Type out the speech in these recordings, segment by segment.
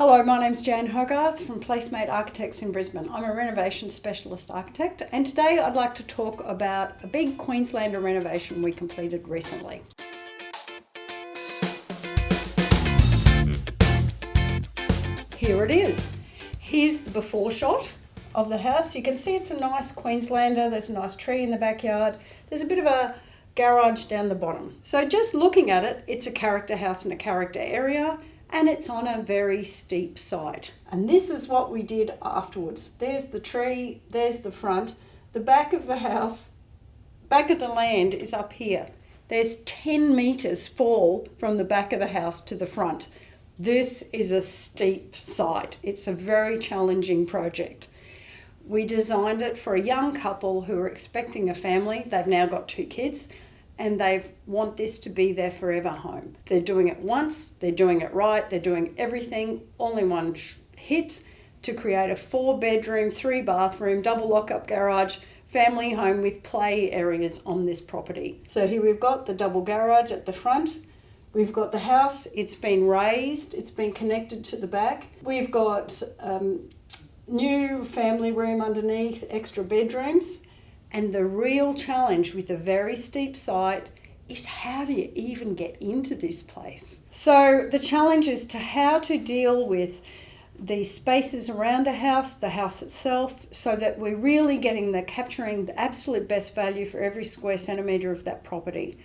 Hello, my name's Jan Hogarth from Placemate Architects in Brisbane. I'm a renovation specialist architect, and today I'd like to talk about a big Queenslander renovation we completed recently. Here it is. Here's the before shot of the house. You can see it's a nice Queenslander. There's a nice tree in the backyard. There's a bit of a garage down the bottom. So just looking at it, it's a character house in a character area, and it's on a very steep site. And this is what we did afterwards. There's the tree, there's the front. The back of the house, back of the land is up here. There's 10 metres fall from the back of the house to the front. This is a steep site. It's a very challenging project. We designed it for a young couple who are expecting a family. They've now got 2 kids. And they want this to be their forever home. They're doing it once, they're doing it right, they're doing everything all in one hit to create a 4-bedroom, 3-bathroom, double lock-up garage family home with play areas on this property. So here we've got the double garage at the front. We've got the house, it's been raised, it's been connected to the back. We've got new family room underneath, extra bedrooms. And the real challenge with a very steep site is how do you even get into this place? So the challenge is to how to deal with the spaces around a house, the house itself, so that we're really capturing the absolute best value for every square centimetre of that property.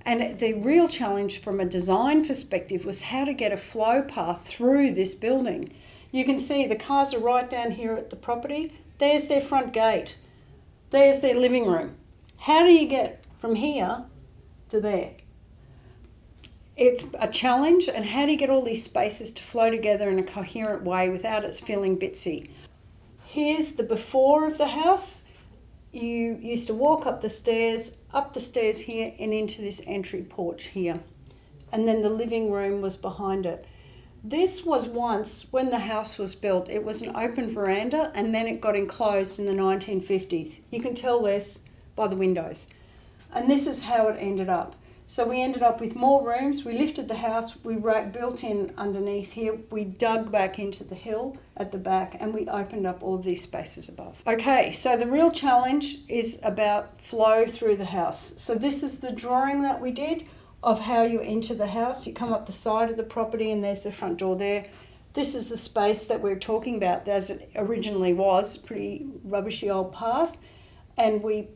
And the real challenge from a design perspective was how to get a flow path through this building. You can see the cars are right down here at the property. There's their front gate. There's their living room. How do you get from here to there? It's a challenge, and how do you get all these spaces to flow together in a coherent way without it feeling bitsy? Here's the before of the house. You used to walk up the stairs here and into this entry porch here. And then the living room was behind it. This was once, when the house was built, it was an open veranda, and then it got enclosed in the 1950s. You can tell this by the windows. And this is how it ended up. So we ended up with more rooms. We lifted the house, we built in underneath here, we dug back into the hill at the back, and we opened up all of these spaces above. Okay, so the real challenge is about flow through the house. So this is the drawing that we did of how you enter the house. You come up the side of the property and there's the front door there. This is the space that we're talking about as it originally was, pretty rubbishy old path, and we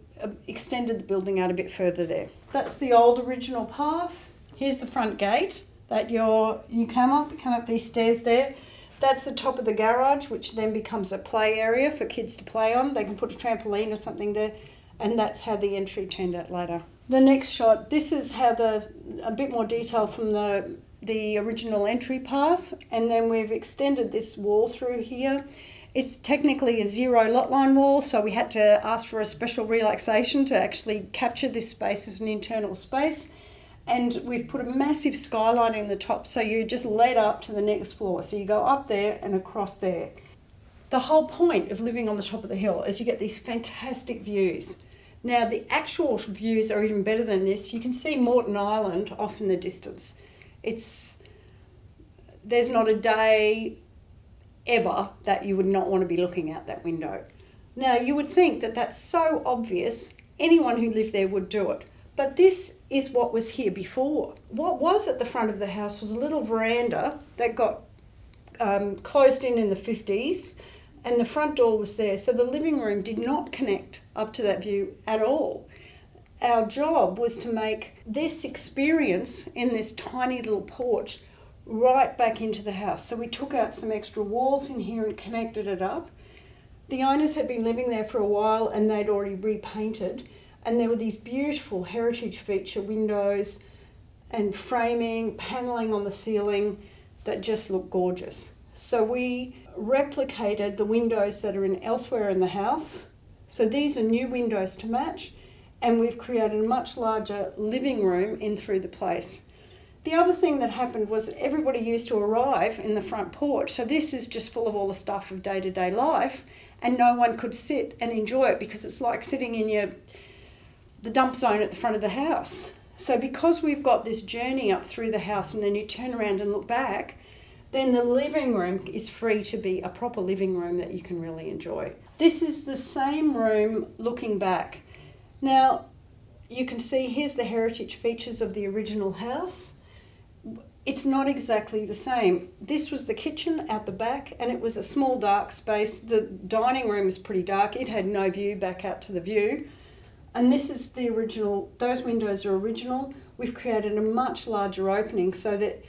extended the building out a bit further there. That's the old original path. Here's the front gate that you come up these stairs there. That's the top of the garage, which then becomes a play area for kids to play on. They can put a trampoline or something there, and that's how the entry turned out later. The next shot, this is how a bit more detail from the original entry path, and then we've extended this wall through here. It's technically a 0 lot line wall, so we had to ask for a special relaxation to actually capture this space as an internal space. And we've put a massive skylight in the top, so you just led up to the next floor. So you go up there and across there. The whole point of living on the top of the hill is you get these fantastic views. Now, the actual views are even better than this. You can see Moreton Island off in the distance. There's not a day ever that you would not want to be looking out that window. Now, you would think that that's so obvious, anyone who lived there would do it. But this is what was here before. What was at the front of the house was a little veranda that got closed in the 50s, and the front door was there. So the living room did not connect up to that view at all. Our job was to make this experience in this tiny little porch right back into the house. So we took out some extra walls in here and connected it up. The owners had been living there for a while and they'd already repainted. And there were these beautiful heritage feature windows and framing, panelling on the ceiling that just looked gorgeous. So we replicated the windows that are elsewhere in the house. So these are new windows to match, and we've created a much larger living room in through the place. The other thing that happened was everybody used to arrive in the front porch. So this is just full of all the stuff of day-to-day life, and no one could sit and enjoy it because it's like sitting in the dump zone at the front of the house. So because we've got this journey up through the house and then you turn around and look back, then the living room is free to be a proper living room that you can really enjoy. This is the same room looking back. Now, you can see here's the heritage features of the original house. It's not exactly the same. This was the kitchen out the back, and it was a small dark space. The dining room was pretty dark. It had no view back out to the view. And this is the original, those windows are original. We've created a much larger opening so that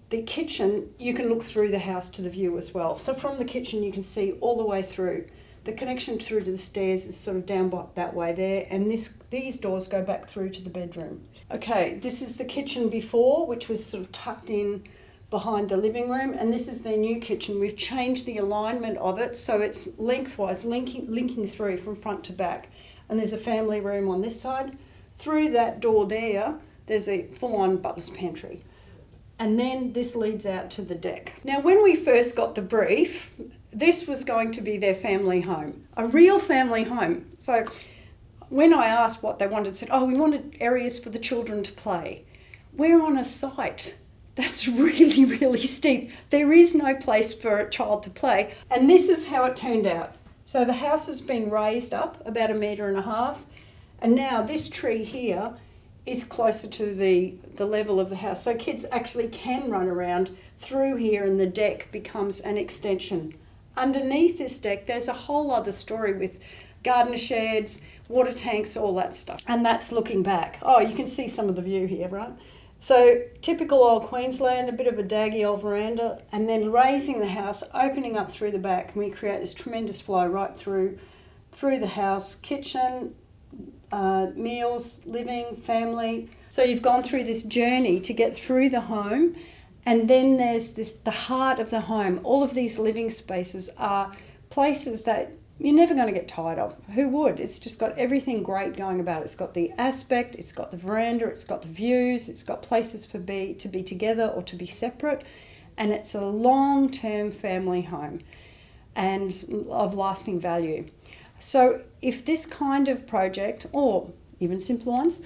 the kitchen, you can look through the house to the view as well. So from the kitchen you can see all the way through. The connection through to the stairs is sort of down that way there, and these doors go back through to the bedroom. Okay, this is the kitchen before, which was sort of tucked in behind the living room, and this is their new kitchen. We've changed the alignment of it so it's lengthwise, linking through from front to back. And there's a family room on this side. Through that door there's a full-on butler's pantry. And then this leads out to the deck. Now, when we first got the brief, this was going to be their family home, a real family home. So when I asked what they wanted, said, we wanted areas for the children to play. We're on a site that's really, really steep. There is no place for a child to play. And this is how it turned out. So the house has been raised up about 1.5 meters, and now this tree here is closer to the level of the house. So kids actually can run around through here, and the deck becomes an extension. Underneath this deck, there's a whole other story with garden sheds, water tanks, all that stuff. And that's looking back. You can see some of the view here, right? So typical old Queensland, a bit of a daggy old veranda, and then raising the house, opening up through the back, and we create this tremendous flow right through the house, kitchen, meals, living, family. So you've gone through this journey to get through the home, and then there's the heart of the home. All of these living spaces are places that you're never going to get tired of. Who would? It's just got everything great going about it. It's got the aspect, it's got the veranda, it's got the views, it's got places to be together or to be separate, and it's a long-term family home and of lasting value. So if this kind of project, or even simpler ones,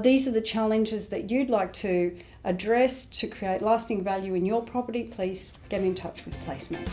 these are the challenges that you'd like to address to create lasting value in your property, please get in touch with Placemate.